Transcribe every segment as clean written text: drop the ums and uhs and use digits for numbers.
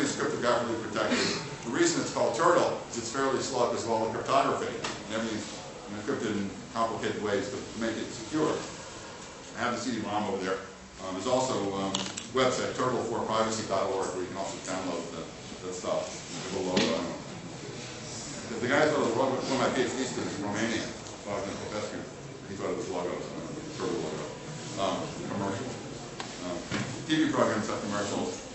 everything is cryptographically protected. The reason it's called Turtle is it's fairly slow because of all the cryptography, and everything's encrypted in complicated ways to make it secure. I have the CD-ROM over there. There's also a website, turtle4privacy.org, where you can also download that stuff. The logo. The guy who thought it was one of my PhD students in Romania, Bogdan Popescu. He thought it was logos, Turtle logo. Commercials. TV programs have commercials.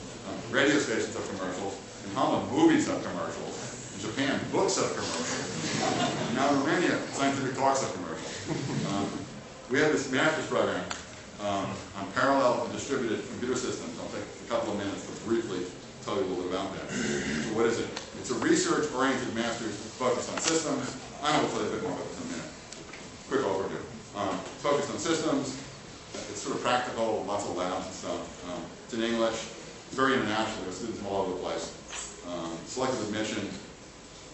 Radio stations have commercials. In Holland, movies have commercials. In Japan, books have commercials. Now in Romania, scientific talks have commercials. We have this master's program on parallel and distributed computer systems. I'll take a couple of minutes to briefly tell you a little bit about that. So what is it? It's a research-oriented master's focused on systems. I will tell you a bit more about this in a minute. Quick overview. It's focused on systems. It's sort of practical, lots of labs and stuff. It's in English. It's very international. There's students from all over the place. Selective admission.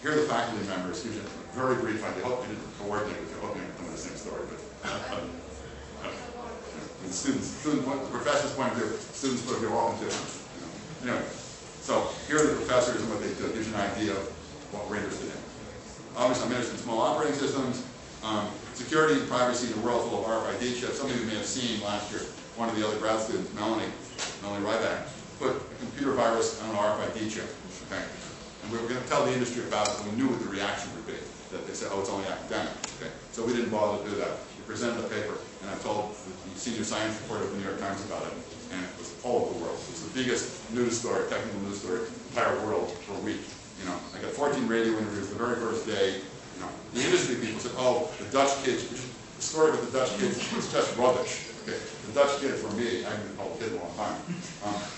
Here are the faculty members. Here's a very brief idea. I hope you didn't coordinate with you. I hope you didn't come to the same story. But the professor's point of view, students' point of view are often different. Anyway, so here are the professors and what they do. It gives you an idea of what we're interested in. Obviously, I'm interested in small operating systems. Security and privacy in a world full of RFID chips. Some of you may have seen last year, one of the other grad students, Melanie Ryback, put a computer virus on an RFID chip. Okay? And we were going to tell the industry about it, and we knew what the reaction would be. That they said, oh, it's only academic. Okay? So we didn't bother to do that. We presented a paper, and I told the senior science reporter of the New York Times about it, and it was all over the world. It was the biggest news story, technical news story, in the entire world for a week. I got 14 radio interviews the very first day. The industry people said, oh, the Dutch kids, the story with the Dutch kids is just rubbish. Okay, the Dutch kids were me. I haven't been called a kid in a long time.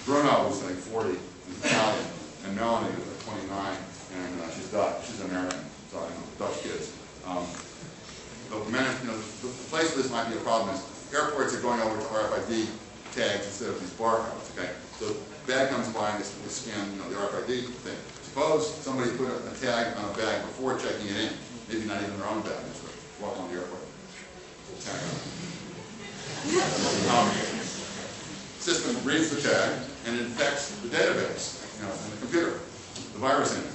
Bruno was like 40, he's Italian, and Melanie was like 29, and she's Dutch. She's American. So Dutch kids. But the place where this might be a problem is airports are going over to RFID tags instead of these barcodes. Okay, so bag comes by and they scan the RFID thing. Suppose somebody put a tag on a bag before checking it in. Maybe not even their own bag. Just walk on the airport. Tag on. System reads the tag and infects the database, in the computer, the virus in it.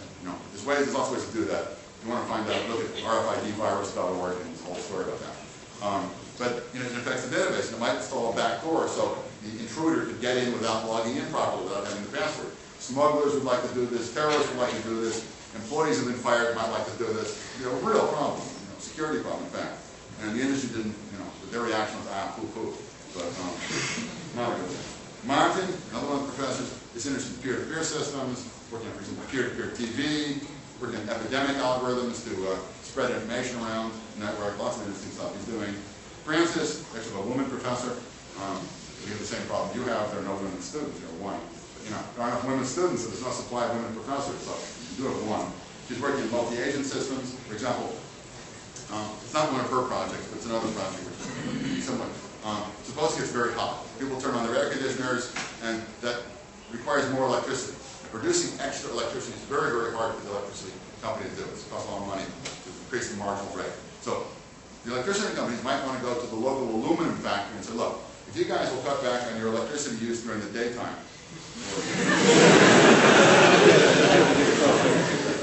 There's lots of ways to do that. If you want to find out, look at rfidvirus.org and there's a whole story about that. But it infects the database, and it might install a backdoor so the intruder could get in without logging in properly, without having the password. Smugglers would like to do this. Terrorists would like to do this. Employees who have been fired might like to do this. A real problem, security problem, in fact. And the industry didn't, their reaction was, poo-poo. But not a good thing. Martin, another one of the professors, is interested in peer-to-peer systems, working on, for example, peer-to-peer TV, working on epidemic algorithms to spread information around the network, lots of interesting stuff he's doing. Francis, actually a woman professor, we have the same problem you have. There are no women students, one. There aren't enough women students, so there's no supply of women professors, so you do have one. She's working in multi-agent systems. For example, it's not one of her projects, but it's another project which is similar. Suppose it gets very hot. People turn on their air conditioners, and that requires more electricity. Producing extra electricity is very, very hard for the electricity company to do. It costs a lot of money to increase the marginal rate. So the electricity companies might want to go to the local aluminum factory and say, look, if you guys will cut back on your electricity use during the daytime,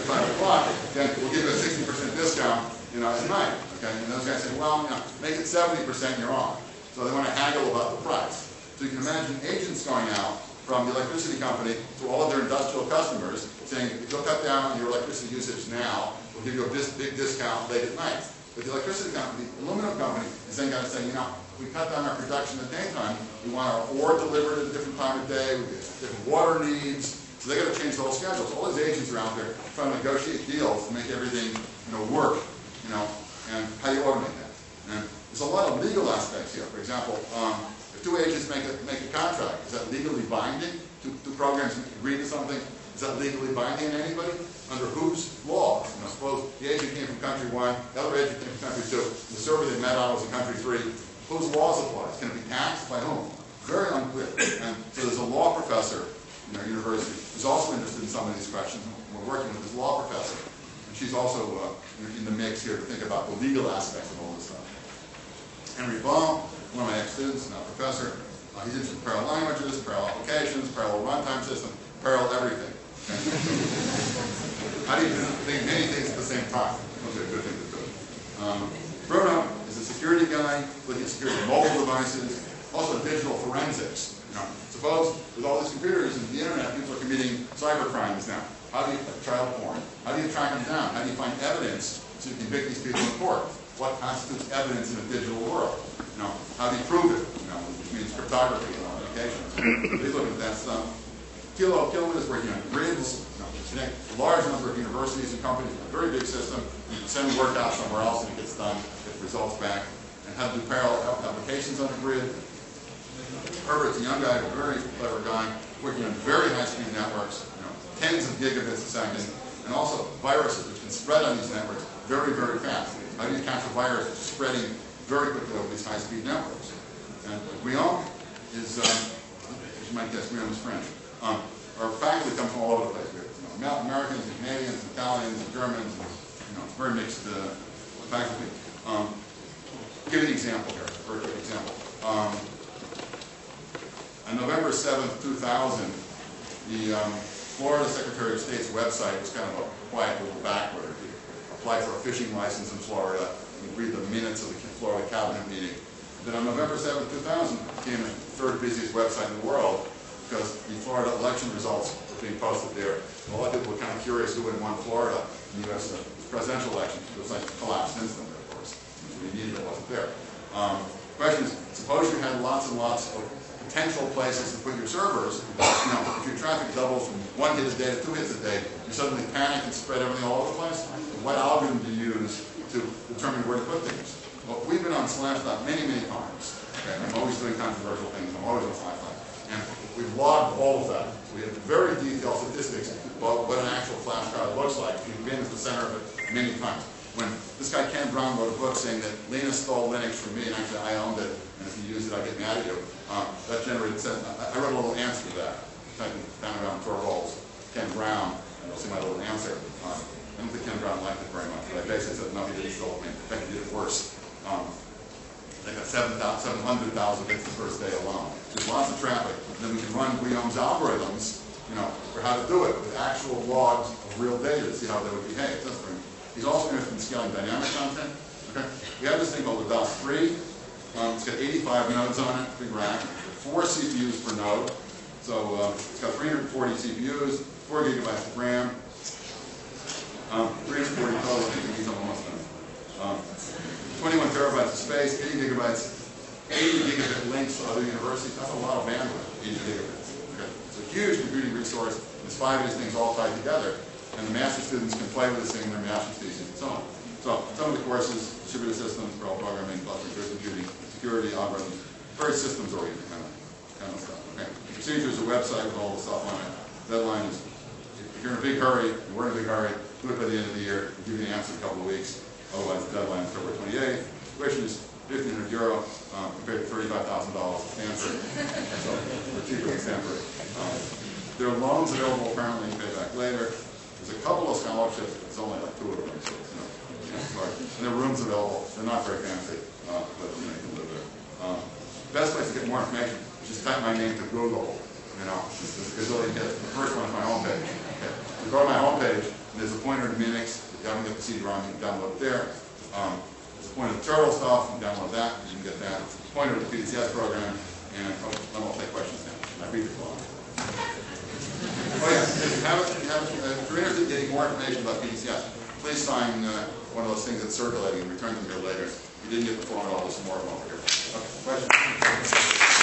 5 o'clock, then we'll give you a 60% discount, at night. Okay, and those guys say, well, make it 70%, you're on. So they want to haggle about the price. So you can imagine agents going out from the electricity company to all of their industrial customers, saying, if you'll cut down on your electricity usage now, we'll give you a big discount late at night. But the electricity company, the aluminum company, is then going to say, if we cut down our production at daytime, we want our ore delivered at a different time of day, we get different water needs, so they got to change the whole schedule. So all these agents are out there trying to negotiate deals to make everything, work, and how do you automate that? And there's a lot of legal aspects here. For example, if two agents make a contract, is that legally binding? Two programs agree to something, is that legally binding on anybody? Under whose laws? Suppose the agent came from country 1, the other agent came from country 2, the server they met on was in country 3. Whose laws apply? Can it be taxed? By whom? Very unclear. And so there's a law professor in our university who's also interested in some of these questions. We're working with this law professor. And she's also in the mix here to think about the legal aspects of all this stuff. Henry Baum, one of my ex-students, now professor, he's interested in parallel languages, parallel applications, parallel runtime system, parallel everything. Okay? How do you do many things at the same time? Those are good things to do. Bruno is a security guy, looking at security of mobile devices, also digital forensics. Suppose with all these computers and the internet, people are committing cyber crimes now. How do you, child porn, how do you track them down? How do you find evidence to convict these people in court? What constitutes evidence in a digital world? How do you prove it? Which means cryptography and applications. He's looking at that stuff. Kilman is working on grids, connect a large number of universities and companies, a very big system. You can send work out somewhere else and it gets done, get results back. And how to do parallel applications on the grid. Herbert's a young guy, a very clever guy, working on very high-speed networks, tens of gigabits a second, and also viruses which can spread on these networks very, very fast. How do you catch a virus spreading very quickly over these high-speed networks? And Guillaume is, as you might guess, Guillaume is French. Our faculty come from all over the place. We have Americans and Canadians, and Italians, and Germans, and, very mixed faculty. Give you an example here, a very quick example. On November 7th, 2000, the Florida Secretary of State's website was kind of a quiet little backward. You apply for a fishing license in Florida, you read the minutes of the Florida cabinet meeting. Then on November 7th, 2000, it became the third busiest website in the world because the Florida election results were being posted there. And a lot of people were kind of curious who had won Florida in the U.S. presidential election. The website collapsed instantly, of course. We needed it wasn't there. The question is, suppose you had lots and lots of potential places to put your servers. If your traffic doubles from 1 hit a day to 2 hits a day, you suddenly panic and spread everything all over the place. What algorithm do you use to determine where to put things? Well, we've been on Slashdot many, many times. Okay? I'm always doing controversial things. I'm always on Slashdot. And we've logged all of that. So we have very detailed statistics about what an actual flash card looks like. We've been at the center of it many times. When this guy Ken Brown wrote a book saying that Linus stole Linux from me, and actually I owned it, and if you use it, I get mad at you. That generated, I wrote a little answer to that. Type in Tanenbaum roles, Ken Brown, and you'll see my little answer. I don't think Ken Brown liked it very much, but I basically said, no, he didn't steal it. In fact, he did it worse. They got 700,000 hits the first day alone. There's lots of traffic. And then we can run Guillaume's algorithms, for how to do it with actual logs of real data to see how they would behave. That's very He's also interested in scaling dynamic content. Okay? We have this thing called the DOS 3. It's got 85 nodes on it, big rack, 4 CPUs per node. So it's got 340 CPUs, 4 gigabytes of RAM, 340 total, I think these almost done. 21 terabytes of space, 80 gigabytes, 80 gigabit links to other universities. That's a lot of bandwidth, 80 gigabits. Okay? It's a huge computing resource. There's 5 of these things all tied together. And the master students can play with this thing in their master's thesis and so on. So some of the courses, distributed systems, parallel programming, cluster computing, security, algorithms, very systems oriented kind of stuff. Okay. Procedure is a website with all the stuff on it. Deadline is, if you're in a big hurry, and we're in a big hurry, do it by the end of the year. We'll give you the answer in a couple of weeks. Otherwise, the deadline is February 28th. Tuition is €1,500 compared to $35,000 at Stanford. So we're cheaper than Stanford. There are loans available apparently, you pay back later. There's a couple of scholarships, but it's only like 2 of them. So and there are rooms available. They're not very fancy, but you can live there. Best place to get more information is just type my name to Google. It's really the first one is my homepage. Okay. You go to my homepage, and there's a pointer to Minix. If you haven't got the CD-ROM, you can download it there. There's a pointer to Turtle stuff. You can download that. You can get that. There's a pointer to the PDCS program, and I'll take questions now. I read the blog. Oh yeah, if you're interested in getting more information about PDCS, please sign one of those things that's circulating and return them here later. If you didn't get the form at all, there's more of them over here. Okay, questions?